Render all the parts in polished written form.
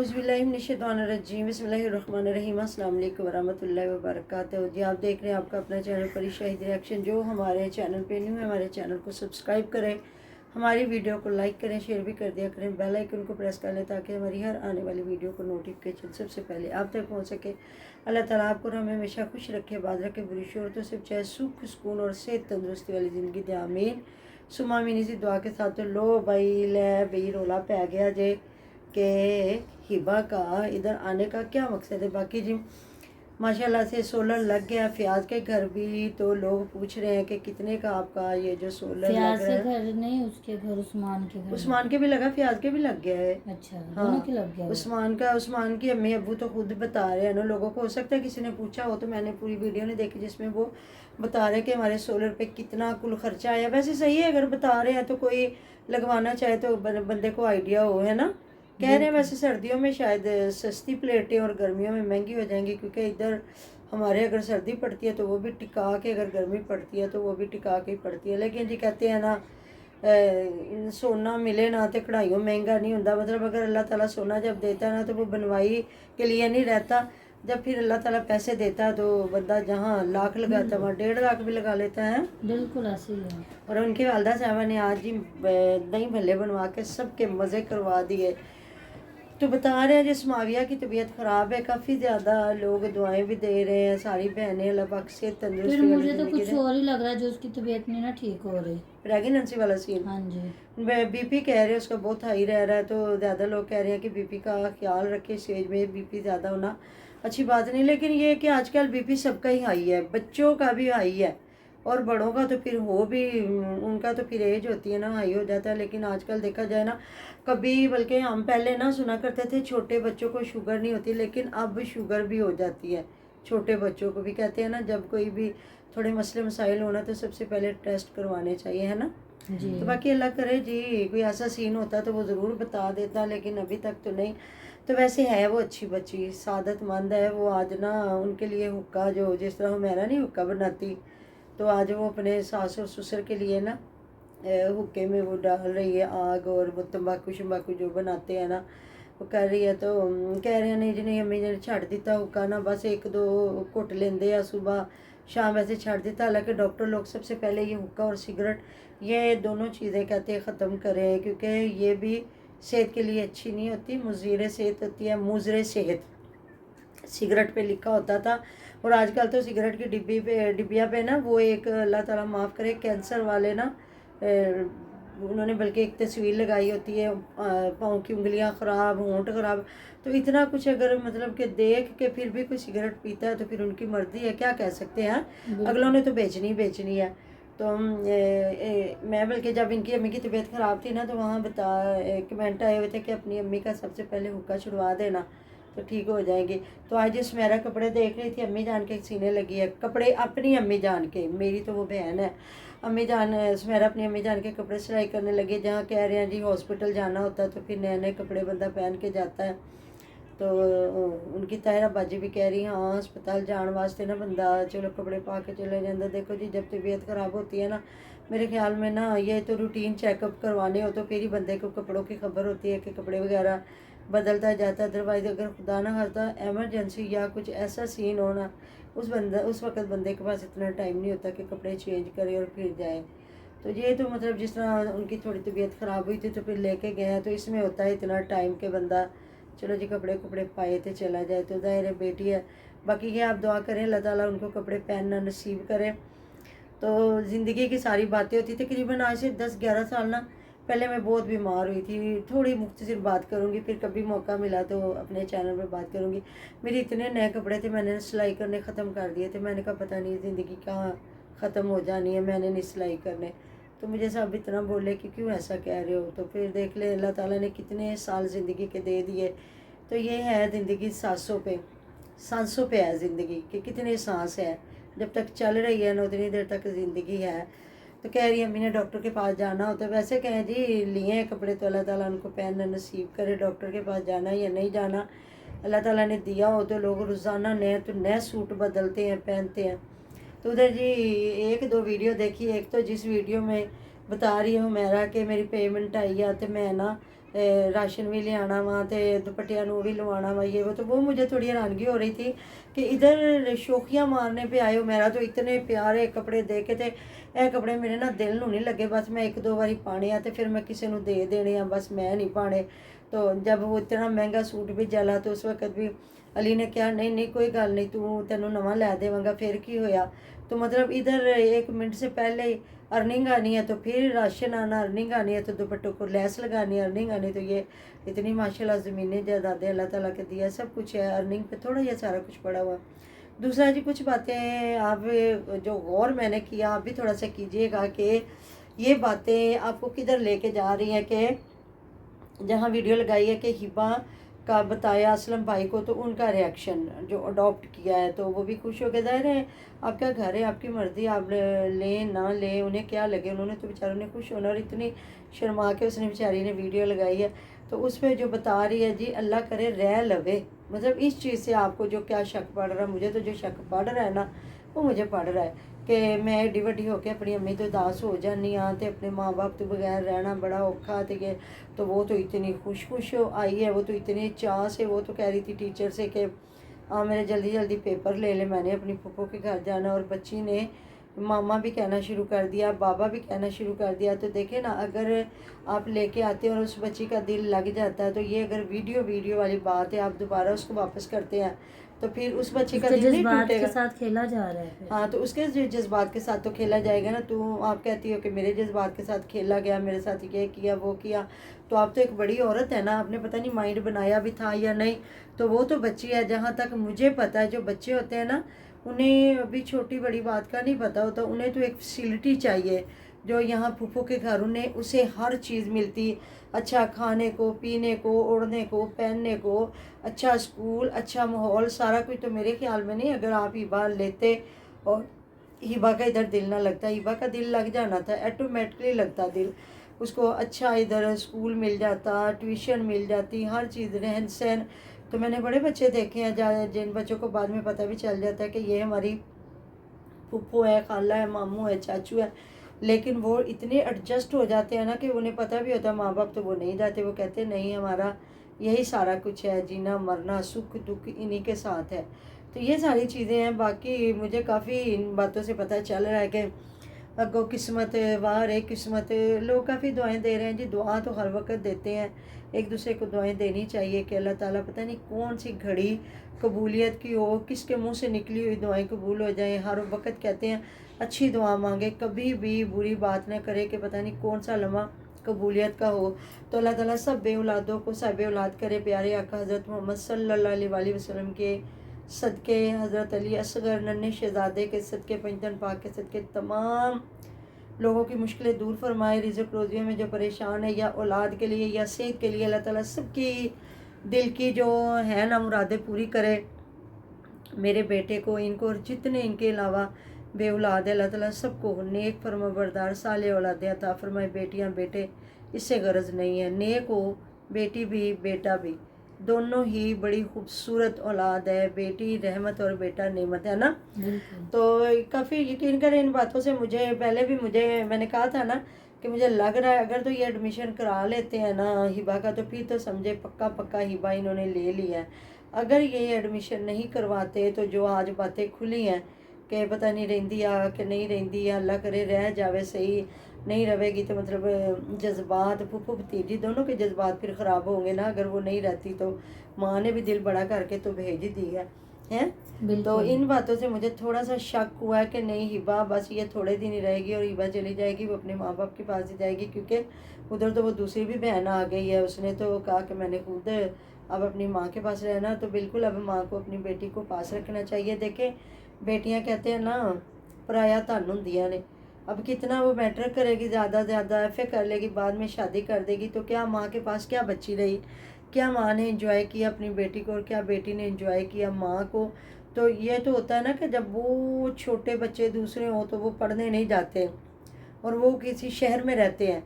औज़ुबिल्लाहिमिनश्शैतानिर्रजीम बिस्मिल्लाहिर्रहमानिर्रहीम अस्सलाम वालेकुम वरहमतुल्लाहि वबरकातुहू। जी आप देख रहे हैं आपका अपना चैनल परी शाहिद रिएक्शन। जो हमारे चैनल पे न्यू है हमारे चैनल को सब्सक्राइब करें, हमारी वीडियो को लाइक करें, शेयर भी कर दिया करें, बेल आइकन को प्रेस कर लें ताकि हमारी हर आने वाली वीडियो को नोटिफिकेशन सबसे पहले आप तक पहुँच सके। अल्लाह ताला आपको हमें हमेशा खुश रखे, आबाद रखे, बुरी शोहरतों से बचाए, सुख सुकून और सेहत तंदुरुस्ती वाली ज़िंदगी दे, आमीन सुमा मीनी सी दुआ के साथ। तो लो भाई रौला पै गया जे कि हिबा का इधर आने का क्या मकसद है। बाकी जी माशाल्लाह से सोलर लग गया फयाज के घर भी, तो लोग पूछ रहे हैं कि कितने का आपका ये जो सोलर लग रहा है। फयाज के घर नहीं, उसके घर उस्मान के घर। उस्मान के भी लगा, फयाज के भी लग गया है। अच्छा, हाँ, दोनों के लग गया। उस्मान की अम्मी अब्बू तो खुद बता रहे हैं ना लोगों को। हो सकता है किसी ने पूछा हो, तो मैंने पूरी वीडियो नहीं देखी जिसमें वो बता रहे हैं कि हमारे सोलर पे कितना कुल खर्चा आया। वैसे सही है, अगर बता रहे हैं तो कोई लगवाना चाहे तो बंदे को आइडिया हो, है ना। कह रहे हैं वैसे सर्दियों में शायद सस्ती प्लेटें और गर्मियों में महंगी हो जाएंगी, क्योंकि इधर हमारे अगर सर्दी पड़ती है तो वो भी टिका के, अगर गर्मी पड़ती है तो वो भी टिका के ही पड़ती है। लेकिन जी कहते हैं ना सोना मिले ना तो कढ़ाइयों महंगा नहीं होता। मतलब अगर अल्लाह ताला सोना जब देता है ना तो वो बनवाई के लिए नहीं रहता। जब फिर अल्लाह ताला पैसे देता है तो बंदा जहाँ लाख लगाता है वहाँ 1.5 लाख भी लगा लेता है। बिल्कुल ऐसे ही है। और उनकी वालदा साहबा ने आज ही दही भल्ले बनवा के सबके मज़े करवा दिए। तो बता रहे हैं जिस माविया की तबीयत ख़राब है, काफ़ी ज़्यादा लोग दुआएं भी दे रहे हैं, सारी बहनें अल्लाह पाक से तंदुरुस्ती फिर वाली मुझे तो ज़िंदगी कुछ और ही लग रहा है, जो उसकी तबीयत नहीं ना ठीक हो रही। प्रेगनेंसी वाला सीन। हाँ जी। बीपी कह रहे हैं उसका बहुत हाई रह रहा है, तो ज़्यादा लोग कह रहे हैं कि बीपी का ख्याल रखें, स्टेज में बीपी ज़्यादा होना अच्छी बात नहीं। लेकिन ये है कि आजकल बीपी सबका ही हाई है, बच्चों का भी हाई है और बड़ों का तो फिर हो भी, उनका तो फिर एज होती है ना, हाई हो जाता है। लेकिन आजकल देखा जाए ना, कभी बल्कि हम पहले ना सुना करते थे छोटे बच्चों को शुगर नहीं होती, लेकिन अब शुगर भी हो जाती है छोटे बच्चों को भी। कहते हैं ना जब कोई भी थोड़े मसले मसाइल होना तो सबसे पहले टेस्ट करवाने चाहिए, है ना जी। तो बाकी अल्लाह करे जी कोई ऐसा सीन होता तो वो ज़रूर बता देता, लेकिन अभी तक तो नहीं। तो वैसे है वो अच्छी बच्ची, सादतमंद है वो। आज ना उनके लिए हुक्का, जो जिस तरह हुमैरा नहीं हुक्का बनाती, तो आज वो अपने सास और ससुर के लिए ना हुक्के में वो डाल रही है आग, और वो तंबाकू शंबाकू जो बनाते हैं ना वो कर रही है। तो कह रहे हैं नहीं जी नहीं, अम्मी ने छड़ दिता हुक्का ना, बस 1-2 घुट लेंदे आ सुबह शाम, वैसे छड़ दिता। हालांकि डॉक्टर लोग सबसे पहले ये हुक्का और सिगरेट, ये दोनों चीज़ें कहते हैं ख़त्म करें, क्योंकि ये भी सेहत के लिए अच्छी नहीं होती, मुज़ीर सेहत होती है, मुज़र सेहत सिगरेट पे लिखा होता था। और आजकल तो सिगरेट की डिब्बिया पे ना वो एक, अल्लाह ताला माफ़ करे, कैंसर वाले ना उन्होंने बल्कि एक तस्वीर लगाई होती है, पाँव की उंगलियां ख़राब, होंठ ख़राब। तो इतना कुछ अगर मतलब कि देख के फिर भी कोई सिगरेट पीता है तो फिर उनकी मर्जी है, क्या कह सकते हैं। अगलों ने तो बेचनी है। तो मैं बल्कि जब इनकी अम्मी की तबीयत ख़राब थी ना, तो वहाँ कमेंट आए हुए थे कि अपनी अम्मी का सबसे पहले हुक्का छुड़वा देना तो ठीक हो जाएंगे। तो आज सुमेरा कपड़े देख रही थी, अम्मी जान के सीने लगी है कपड़े, अपनी अम्मी जान के, मेरी तो वो बहन है। अम्मी जान सुमेरा अपनी अम्मी जान के कपड़े सिलाई करने लगे। जहाँ कह रहे हैं जी हॉस्पिटल जाना होता है तो फिर नए नए कपड़े बंदा पहन के जाता है। तो उनकी तायरा बाजी भी कह रही हाँ हस्पताल जाने वास्ते ना बंदा चलो कपड़े पा के चले जाता। देखो जी जब तबीयत ख़राब होती है ना, मेरे ख्याल में ना ये तो रूटीन चेकअप करवाने हो तो फिर ही बंदे को कपड़ों की खबर होती है कि कपड़े वगैरह बदलता जाता है। अदरवाइज़ अगर खुदा ना खास्ता एमरजेंसी या कुछ ऐसा सीन हो ना, उस वक्त बंदे के पास इतना टाइम नहीं होता कि कपड़े चेंज करे और फिर जाए। तो ये तो मतलब जिस तरह उनकी थोड़ी तबीयत ख़राब हुई थी तो फिर लेके गए हैं, तो इसमें होता है इतना टाइम के बंदा चलो जी कपड़े पाए थे चला जाए। तो ज़ाहिर है बेटी है, बाकी ये आप दुआ करें अल्लाह ताला उनको कपड़े पहनना नसीब करे। तो ज़िंदगी की सारी बातें होती। तकरीबन आज से 10-11 साल ना पहले मैं बहुत बीमार हुई थी। थोड़ी मुख्तसर बात करूँगी, फिर कभी मौका मिला तो अपने चैनल पर बात करूँगी। मेरे इतने नए कपड़े थे, मैंने सिलाई करने ख़त्म कर दिए थे। मैंने कहा पता नहीं ज़िंदगी कहाँ ख़त्म हो जानी है, मैंने नहीं सिलाई करने। तो मुझे सब इतना बोले कि क्यों ऐसा कह रहे हो। तो फिर देख ले अल्लाह ताला ने कितने साल ज़िंदगी के दे दिए। तो ये है ज़िंदगी, सांसों पे है ज़िंदगी कि कितने सांस है, जब तक चल रही है ना उतनी देर तक ज़िंदगी है। तो कह रही अम्मी ने डॉक्टर के पास जाना हो, तो वैसे कहें जी लिए हैं कपड़े तो अल्लाह ताला उनको पहनना नसीब करे। डॉक्टर के पास जाना या नहीं जाना, अल्लाह ताला ने दिया हो तो लोग रोज़ाना नए सूट बदलते हैं, पहनते हैं। तो उधर जी 1-2 वीडियो देखी। एक तो जिस वीडियो में बता रही हूँ मेरा कि मेरी पेमेंट आई है तो मैं ना राशन भी ले आना वहाँ थे, दुपट्टिया नू भी लवाना वहाँ ये वो। तो वो मुझे थोड़ी हैरानगी हो रही थी कि इधर शोखियाँ मारने पे आए हो। मेरा तो इतने प्यारे कपड़े देखे थे, ਇਹ कपड़े मेरे ना दिल नू नहीं लगे, बस मैं एक दो बारी पाने आ तो फिर मैं किसी ਨੂੰ दे देने आ, बस मैं नहीं पाने। तो जब वो इतना महंगा सूट भी जला तो उस वक्त भी अली ने कहा नहीं नहीं कोई गल नहीं, तू तेनों नवा लै देवांगा, फिर की होया। तो मतलब इधर 1 मिनट से पहले ही अर्निंग आनी है, तो फिर राशन आना, अर्निंग आनी है, तो दुपट्टों को लैस लगानी है, अर्निंग आनी। तो ये इतनी माशाल्लाह ज़मीनें जायदादें अल्लाह ताला के दिया, सब कुछ है, अर्निंग पे थोड़ा ये सारा कुछ पड़ा हुआ। दूसरा जी कुछ बातें आप जो गौर मैंने किया आप भी थोड़ा सा कीजिएगा कि ये बातें आपको किधर लेके जा रही हैं। कि जहाँ वीडियो लगाई है कि हिबा का बताया असलम भाई को, तो उनका रिएक्शन जो अडॉप्ट किया है तो वो भी खुश हो गए। ज़ाहिर है आपका घर है, आपकी मर्ज़ी, आप लें ना लें, उन्हें क्या लगे, उन्होंने तो बेचारों ने खुश होना। और इतनी शर्मा के उसने बेचारी ने वीडियो लगाई है, तो उस पर जो बता रही है जी अल्लाह करे रह लवे। मतलब इस चीज़ से आपको जो क्या शक पड़ रहा है, मुझे तो जो शक पड़ रहा है ना वो मुझे पड़ रहा है कि मैं एडी वड्डी होके अपनी अम्मी तो उदास हो जानी हाँ, तो अपने माँ बाप तो बगैर रहना बड़ा औखा थे। तो वो तो इतनी खुश आई है, वो तो इतनी चाह से, वो तो कह रही थी टीचर से कि मेरे जल्दी जल्दी पेपर ले ले, मैंने अपनी फूफो के घर जाना। और बच्ची ने मामा भी कहना शुरू कर दिया, बाबा भी कहना शुरू कर दिया। तो देखे ना, अगर आप लेके आते हैं और उस बच्ची का दिल लग जाता है, तो ये अगर वीडियो वाली बात है, आप दोबारा उसको वापस करते हैं तो फिर उस बच्चे का दिल नहीं टूटेगा। के साथ खेला जा रहा है हाँ, तो उसके जज्बात के साथ तो खेला जाएगा ना। तो आप कहती हो कि मेरे जज्बात के साथ खेला गया, मेरे साथ ये किया वो किया, तो आप तो एक बड़ी औरत है ना, आपने पता नहीं माइंड बनाया भी था या नहीं। तो वो तो बच्ची है, जहाँ तक मुझे पता है जो बच्चे होते हैं ना उन्हें अभी छोटी बड़ी बात का नहीं पता होता, उन्हें तो एक फैसिलिटी चाहिए जो यहाँ फूफो के घर उन्हें उसे हर चीज़ मिलती, अच्छा खाने को, पीने को, ओढ़ने को, पहनने को, अच्छा स्कूल, अच्छा माहौल, सारा कुछ। तो मेरे ख्याल में नहीं, अगर आप हिबा लेते और हिबा का इधर दिल ना लगता, हिबा का दिल लग जाना था, ऑटोमेटिकली लगता दिल उसको। अच्छा इधर स्कूल मिल जाता, ट्यूशन मिल जाती, हर चीज़, रहन सहन। तो मैंने बड़े बच्चे देखे हैं जिन बच्चों को बाद में पता भी चल जाता है कि ये हमारी फूफो है, खाला है, मामू है, चाचू है, लेकिन वो इतने एडजस्ट हो जाते हैं ना कि उन्हें पता भी होता है माँ बाप तो वो नहीं जाते, वो कहते नहीं हमारा यही सारा कुछ है, जीना मरना सुख दुख इन्हीं के साथ है। तो ये सारी चीज़ें हैं। बाकी मुझे काफ़ी इन बातों से पता चल रहा है कि अगो किस्मत वाह रे किस्मत। लोग काफ़ी दुआएं दे रहे हैं जी, दुआ तो हर वक्त देते हैं, एक दूसरे को दुआएं देनी चाहिए कि अल्लाह ताला पता नहीं कौन सी घड़ी कबूलियत की हो, किसके मुंह से निकली हुई दुआएं कबूल हो जाएं। हर वक्त कहते हैं अच्छी दुआ मांगे, कभी भी बुरी बात न करे कि पता नहीं कौन सा लम्हा कबूलियत का हो। तो अल्लाह ताला सब बे औलादों को साहिब औलाद करे। प्यारे आका हज़रत मोहम्मद सल्लल्लाहु अलैहि वसल्लम के सदके, हज़रत अली असगर नन्हे शहज़ादे के सदके, पंजतन पाक के सदके तमाम लोगों की मुश्किलें दूर फरमाए। रिज़्क़ रोज़ियों में जो परेशान है, या औलाद के लिए या सेहत के लिए, अल्लाह ताला सबकी दिल की जो है ना मुरादें पूरी करे। मेरे बेटे को, इनको और जितने इनके अलावा बे औलाद है, अल्लाह ताला सबको नेक फरमाबरदार साले औलादे अता फरमाए। बेटियां बेटे इससे गरज नहीं है, नेक हो बेटी भी बेटा भी, दोनों ही बड़ी खूबसूरत औलाद है। बेटी रहमत और बेटा नेमत है ना। तो काफ़ी यकीन करें इन बातों से, मुझे पहले भी मैंने कहा था ना कि मुझे लग रहा है अगर तो ये एडमिशन करा लेते हैं ना हिबा का, तो फिर तो समझे पक्का हिबा इन्होंने ले लिया है। अगर ये एडमिशन नहीं करवाते तो जो आज बातें खुली हैं कि पता नहीं रहिंदी आ कि नहीं रहिंदी, अल्लाह करे रह जावे सही, नहीं रहेगी तो मतलब जज्बात फूफो भतीजी दोनों के जज्बात फिर ख़राब होंगे ना। अगर वो नहीं रहती तो माँ ने भी दिल बड़ा करके तो भेज ही दी है। तो इन बातों से मुझे थोड़ा सा शक हुआ है कि नहीं हिबा बस ये थोड़े दिन ही रहेगी और हिबा चली जाएगी, वो अपने माँ बाप के पास ही जाएगी, क्योंकि उधर तो वो दूसरी भी बहन आ गई है। उसने तो कहा कि मैंने खुद अब अपनी माँ के पास रहना, तो बिल्कुल अब माँ को अपनी बेटी को पास रखना चाहिए। देखें बेटियां कहते हैं ना पराया धन होंदियां ने, अब कितना वो मैटर करेगी, ज़्यादा से ज़्यादा एफ कर लेगी, बाद में शादी कर देगी, तो क्या माँ के पास क्या बच्ची रही, क्या माँ ने एंजॉय किया अपनी बेटी को और क्या बेटी ने एंजॉय किया माँ को। तो ये तो होता है ना कि जब वो छोटे बच्चे दूसरे हों तो वो पढ़ने नहीं जाते और वो किसी शहर में रहते हैं,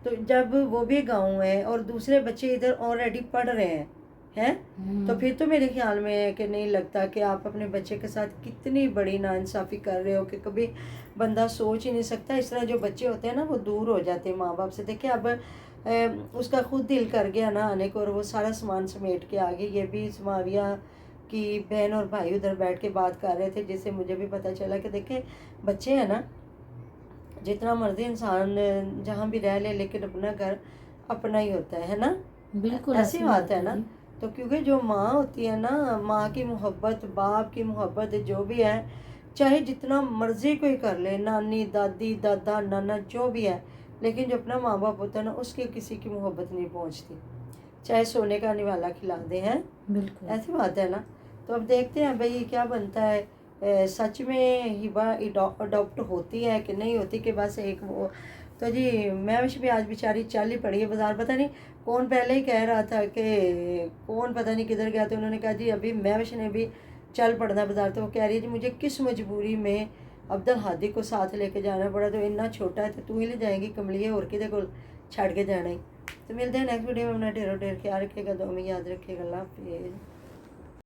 तो जब वो भी गाँव है और दूसरे बच्चे इधर ऑलरेडी पढ़ रहे हैं तो फिर तो मेरे ख्याल में है कि नहीं लगता कि आप अपने बच्चे के साथ कितनी बड़ी नाइंसाफ़ी कर रहे हो कि कभी बंदा सोच ही नहीं सकता। इस तरह जो बच्चे होते हैं ना वो दूर हो जाते हैं माँ बाप से। देखिए अब उसका खुद दिल कर गया ना आने को, और वो सारा सामान समेट के आ गई। ये भी समाविया की बहन और भाई उधर बैठ के बात कर रहे थे, जिससे मुझे भी पता चला कि देखे बच्चे हैं ना, जितना मर्जी इंसान जहाँ भी रह ले, लेकिन अपना घर अपना ही होता है ना। बिल्कुल ऐसी बात है ना। जी। तो क्योंकि जो माँ होती है ना, माँ की मोहब्बत, बाप की मोहब्बत, जो भी है, चाहे जितना मर्जी कोई कर ले, नानी दादी दादा नाना जो भी है, लेकिन जो अपना माँ बाप होता है ना, उसके किसी की मोहब्बत नहीं पहुँचती, चाहे सोने का निवाला खिला दे हैं। बिल्कुल ऐसी बात है ना। तो अब देखते हैं भाई क्या बनता है। सच में हिबा अडॉप्ट होती है कि नहीं होती, कि बस एक वो। तो जी महविश भी आज बेचारी चल ही पड़ी है बाज़ार। पता नहीं कौन पहले ही कह रहा था कि कौन पता नहीं किधर गया, तो उन्होंने कहा जी अभी महविश ने भी चल पड़ना बाज़ार। तो वो कह रही है जी मुझे किस मजबूरी में अब्दुल हादी को साथ लेके जाना पड़ा, तो इतना छोटा है तो तू ही ले जाएंगी कमलिए, और किधर को छड़ के जाना ही। तो मिलते हैं नेक्स्ट वीडियो में। अपना ढेरों ढेर ख्याल रखिएगा, दुआ में याद रखिएगा। अल्लाह हाफिज़।